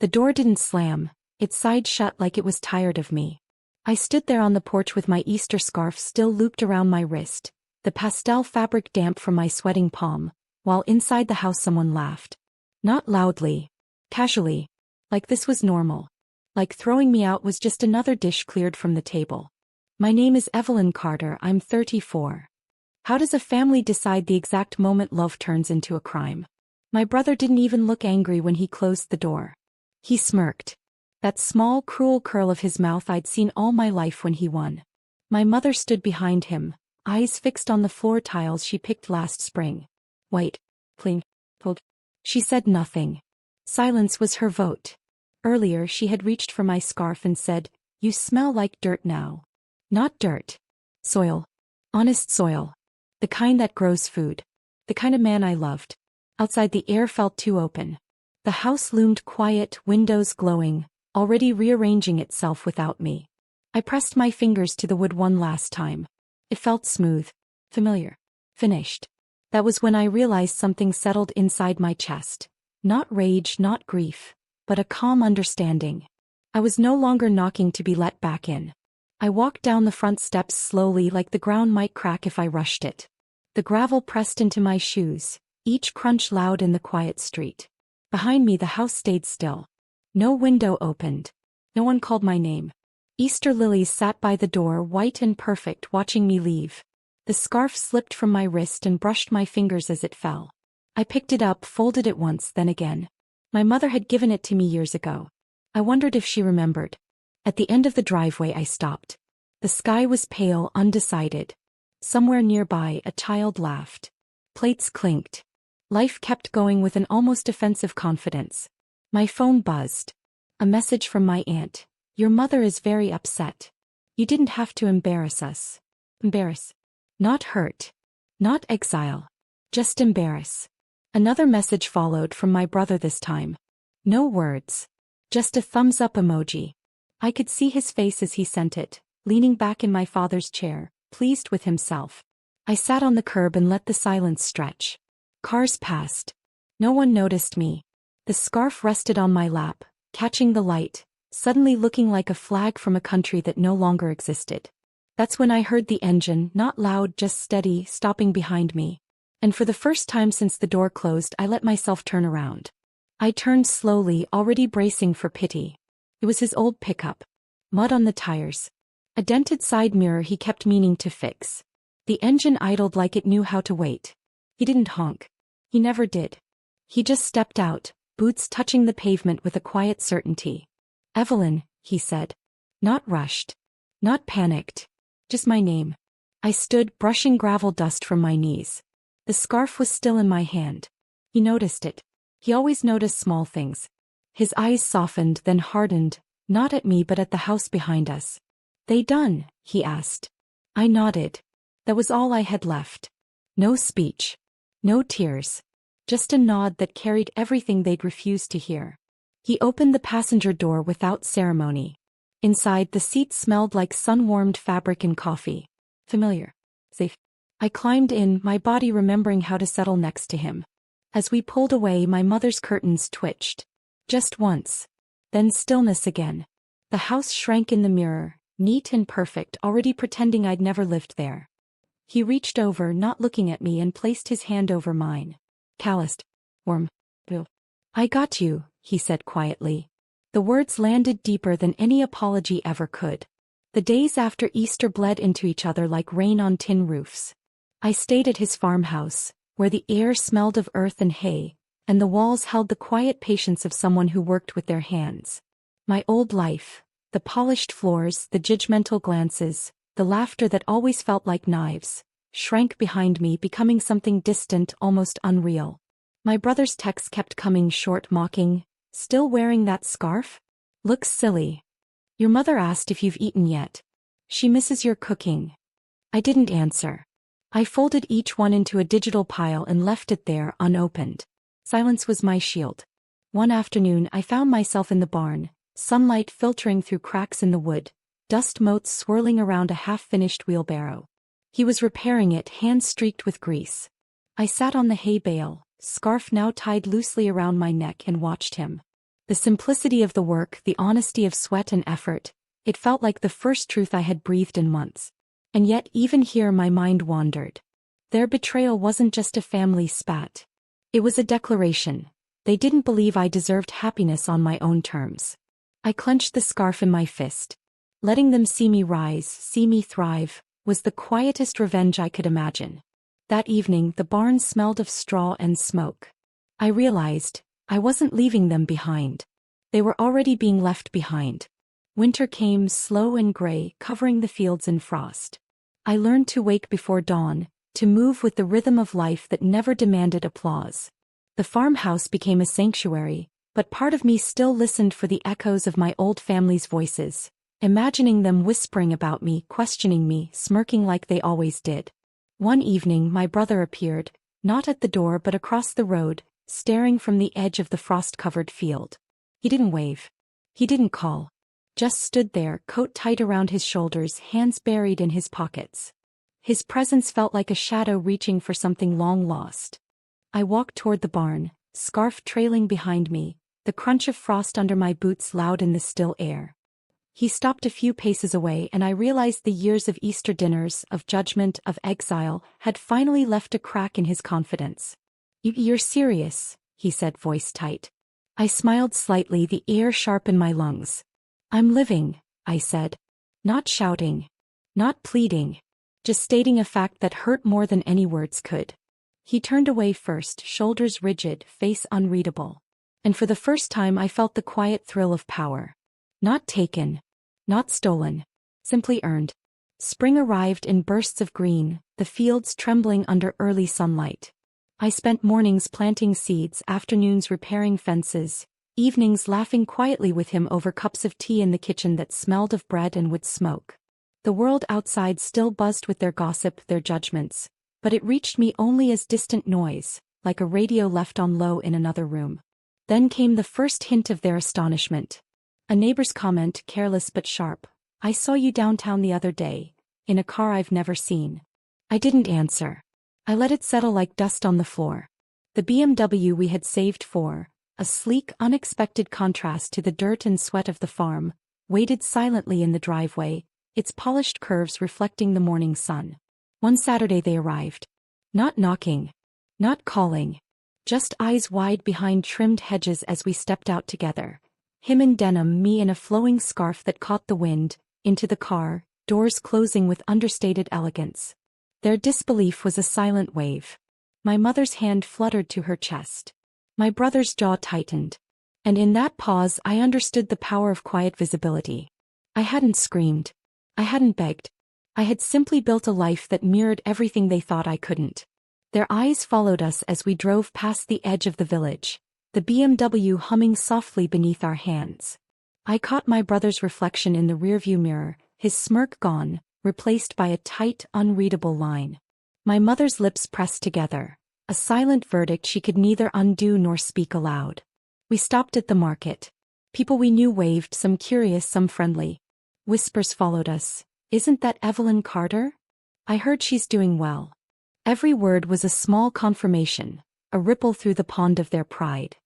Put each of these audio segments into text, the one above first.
The door didn't slam, it sighed shut like it was tired of me. I stood there on the porch with my Easter scarf still looped around my wrist, the pastel fabric damp from my sweating palm, while inside the house someone laughed. Not loudly. Casually. Like this was normal. Like throwing me out was just another dish cleared from the table. My name is Evelyn Carter, I'm 34. How does a family decide the exact moment love turns into a crime? My brother didn't even look angry when he closed the door. He smirked. That small, cruel curl of his mouth I'd seen all my life when he won. My mother stood behind him, eyes fixed on the floor tiles she picked last spring. Wait. Please. Hold. She said nothing. Silence was her vote. Earlier she had reached for my scarf and said, "You smell like dirt now." Not dirt. Soil. Honest soil. The kind that grows food. The kind of man I loved. Outside the air felt too open. The house loomed quiet, windows glowing, already rearranging itself without me. I pressed my fingers to the wood one last time. It felt smooth. Familiar. Finished. That was when I realized something settled inside my chest. Not rage, not grief, but a calm understanding. I was no longer knocking to be let back in. I walked down the front steps slowly like the ground might crack if I rushed it. The gravel pressed into my shoes, each crunch loud in the quiet street. Behind me the house stayed still. No window opened. No one called my name. Easter lilies sat by the door white and perfect watching me leave. The scarf slipped from my wrist and brushed my fingers as it fell. I picked it up, folded it once, then again. My mother had given it to me years ago. I wondered if she remembered. At the end of the driveway I stopped. The sky was pale, undecided. Somewhere nearby a child laughed. Plates clinked. Life kept going with an almost offensive confidence. My phone buzzed. A message from my aunt. "Your mother is very upset. You didn't have to embarrass us." Embarrass. Not hurt. Not exile. Just embarrass. Another message followed from my brother this time. No words. Just a thumbs up emoji. I could see his face as he sent it, leaning back in my father's chair, pleased with himself. I sat on the curb and let the silence stretch. Cars passed. No one noticed me. The scarf rested on my lap, catching the light, suddenly looking like a flag from a country that no longer existed. That's when I heard the engine, not loud, just steady, stopping behind me. And for the first time since the door closed, I let myself turn around. I turned slowly, already bracing for pity. It was his old pickup. Mud on the tires. A dented side mirror he kept meaning to fix. The engine idled like it knew how to wait. He didn't honk. He never did. He just stepped out, boots touching the pavement with a quiet certainty. "Evelyn," he said. Not rushed. Not panicked. Just my name. I stood, brushing gravel dust from my knees. The scarf was still in my hand. He noticed it. He always noticed small things. His eyes softened, then hardened, not at me but at the house behind us. "They done?" he asked. I nodded. That was all I had left. No speech. No tears. Just a nod that carried everything they'd refused to hear. He opened the passenger door without ceremony. Inside, the seat smelled like sun-warmed fabric and coffee. Familiar. Safe. I climbed in, my body remembering how to settle next to him. As we pulled away, my mother's curtains twitched. Just once. Then stillness again. The house shrank in the mirror, neat and perfect, already pretending I'd never lived there. He reached over, not looking at me, and placed his hand over mine. Calloused. Warm. "I got you," he said quietly. The words landed deeper than any apology ever could. The days after Easter bled into each other like rain on tin roofs. I stayed at his farmhouse, where the air smelled of earth and hay, and the walls held the quiet patience of someone who worked with their hands. My old life, the polished floors, the judgmental glances, the laughter that always felt like knives, shrank behind me, becoming something distant, almost unreal. My brother's texts kept coming short, mocking. "Still wearing that scarf? Looks silly. Your mother asked if you've eaten yet. She misses your cooking." I didn't answer. I folded each one into a digital pile and left it there, unopened. Silence was my shield. One afternoon I found myself in the barn, sunlight filtering through cracks in the wood, dust motes swirling around a half-finished wheelbarrow. He was repairing it, hands streaked with grease. I sat on the hay bale, scarf now tied loosely around my neck, and watched him. The simplicity of the work, the honesty of sweat and effort, it felt like the first truth I had breathed in months. And yet even here my mind wandered. Their betrayal wasn't just a family spat. It was a declaration. They didn't believe I deserved happiness on my own terms. I clenched the scarf in my fist. Letting them see me rise, see me thrive, was the quietest revenge I could imagine. That evening the barn smelled of straw and smoke. I realized I wasn't leaving them behind. They were already being left behind. Winter came slow and gray, covering the fields in frost. I learned to wake before dawn, to move with the rhythm of life that never demanded applause. The farmhouse became a sanctuary, but part of me still listened for the echoes of my old family's voices, imagining them whispering about me, questioning me, smirking like they always did. One evening my brother appeared, not at the door but across the road, staring from the edge of the frost-covered field. He didn't wave. He didn't call. Just stood there, coat tight around his shoulders, hands buried in his pockets. His presence felt like a shadow reaching for something long lost. I walked toward the barn, scarf trailing behind me, the crunch of frost under my boots loud in the still air. He stopped a few paces away and I realized the years of Easter dinners, of judgment, of exile, had finally left a crack in his confidence. "You're serious," he said, voice tight. I smiled slightly, the air sharp in my lungs. "I'm living," I said. Not shouting. Not pleading. Just stating a fact that hurt more than any words could. He turned away first, shoulders rigid, face unreadable. And for the first time I felt the quiet thrill of power. Not taken. Not stolen. Simply earned. Spring arrived in bursts of green, the fields trembling under early sunlight. I spent mornings planting seeds, afternoons repairing fences, evenings laughing quietly with him over cups of tea in the kitchen that smelled of bread and wood smoke. The world outside still buzzed with their gossip, their judgments, but it reached me only as distant noise, like a radio left on low in another room. Then came the first hint of their astonishment. A neighbor's comment, careless but sharp. "I saw you downtown the other day, in a car I've never seen." I didn't answer. I let it settle like dust on the floor. The BMW we had saved for, a sleek, unexpected contrast to the dirt and sweat of the farm, waited silently in the driveway, its polished curves reflecting the morning sun. One Saturday they arrived. Not knocking. Not calling. Just eyes wide behind trimmed hedges as we stepped out together. Him in denim, me in a flowing scarf that caught the wind, into the car, doors closing with understated elegance. Their disbelief was a silent wave. My mother's hand fluttered to her chest. My brother's jaw tightened. And in that pause I understood the power of quiet visibility. I hadn't screamed. I hadn't begged. I had simply built a life that mirrored everything they thought I couldn't. Their eyes followed us as we drove past the edge of the village, the BMW humming softly beneath our hands. I caught my brother's reflection in the rearview mirror, his smirk gone, replaced by a tight, unreadable line. My mother's lips pressed together, a silent verdict she could neither undo nor speak aloud. We stopped at the market. People we knew waved, some curious, some friendly. Whispers followed us. "Isn't that Evelyn Carter? I heard she's doing well." Every word was a small confirmation, a ripple through the pond of their pride.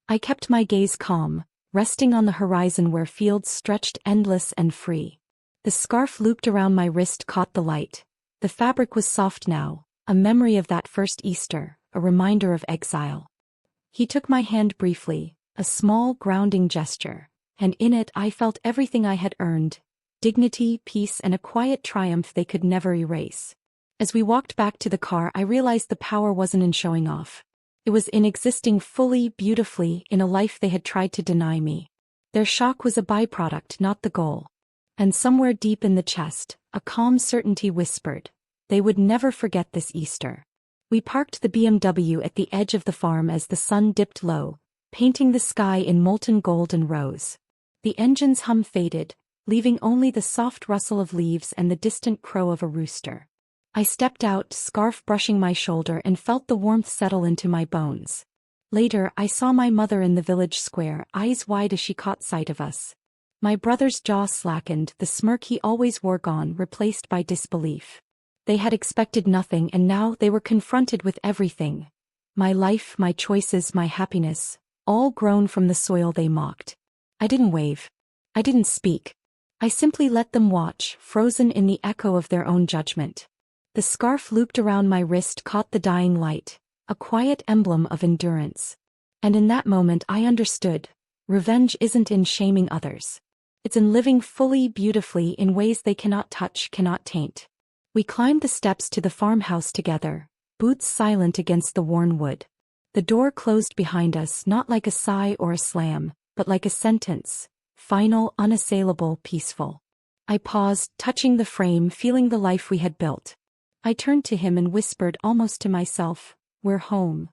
I kept my gaze calm, resting on the horizon where fields stretched endless and free. The scarf looped around my wrist caught the light. The fabric was soft now, a memory of that first Easter, a reminder of exile. He took my hand briefly, a small, grounding gesture, and in it I felt everything I had earned: dignity, peace, and a quiet triumph they could never erase. As we walked back to the car I realized the power wasn't in showing off. It was in existing fully, beautifully, in a life they had tried to deny me. Their shock was a byproduct, not the goal. And somewhere deep in the chest, a calm certainty whispered, they would never forget this Easter. We parked the BMW at the edge of the farm as the sun dipped low, painting the sky in molten gold and rose. The engine's hum faded, leaving only the soft rustle of leaves and the distant crow of a rooster. I stepped out, scarf brushing my shoulder, and felt the warmth settle into my bones. Later I saw my mother in the village square, eyes wide as she caught sight of us. My brother's jaw slackened, the smirk he always wore gone, replaced by disbelief. They had expected nothing and now they were confronted with everything. My life, my choices, my happiness, all grown from the soil they mocked. I didn't wave. I didn't speak. I simply let them watch, frozen in the echo of their own judgment. The scarf looped around my wrist caught the dying light, a quiet emblem of endurance. And in that moment I understood. Revenge isn't in shaming others. It's in living fully, beautifully in ways they cannot touch, cannot taint. We climbed the steps to the farmhouse together, boots silent against the worn wood. The door closed behind us not like a sigh or a slam, but like a sentence, final, unassailable, peaceful. I paused, touching the frame, feeling the life we had built. I turned to him and whispered almost to myself, "We're home."